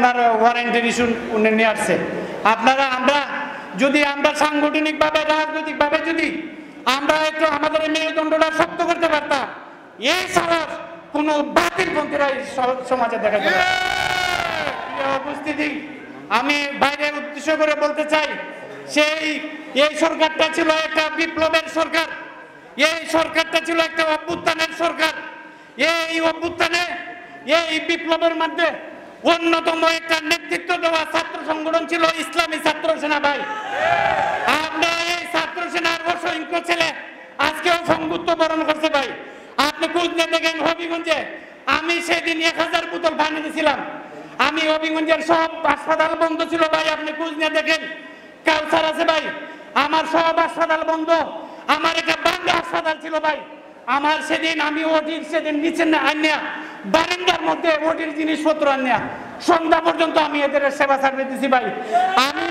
ওনার ওয়ারেন্টের issue উনি নিয়ে আসছে। আপনারা আমরা যদি আমরা সাংগঠনিকভাবে রাজনৈতিকভাবে যদি আমরা একটু আমাদের মেরুদণ্ডটা শক্ত করতে পারতাম, এই সাহস কোনো বাতিলপন্থীরা সমাজে দেখা যাবে। উপস্থিতি আমি বাইরের উদ্দেশ্য করে বলতে চাই, এই সরকারটা ছিল একটা বিপ্লবের সরকার, এই সরকারটা ছিল একটা অভ্যুত্থানের সরকার। এই অভ্যুত্থানে এই বিপ্লবের মধ্যে অন্যতম একটা নেতৃত্ব দেওয়া ছাত্র সংগঠন ছিল ইসলামী ছাত্র সেনা। ভাই, আমরা এই ছাত্র সেনার অসংখ্য ছেলে আজকেও সংযুক্ত বরণ করছে। ভাই, আপনি খোঁজ নিয়ে দেখেন হবিগঞ্জে আমি সেদিন 1000 বোতল পানি দিয়েছিলাম। আমি হবিগঞ্জের সব হাসপাতাল বন্ধ ছিল। ভাই, আপনি খোঁজ নিয়ে দেখেন। কাউসার আছে ভাই, আমার সব হাসপাতাল বন্ধ। আমার একটা বাংলা হাসপাতাল ছিল ভাই, আমার সেদিন আমি ওটির সেদিন নিচে আনিয়া বারান্দার মধ্যে ওটির জিনিসপত্র আনিয়া সন্ধ্যা পর্যন্ত আমি এদের সেবা সার্ভিস দিছি। ভাই, আমি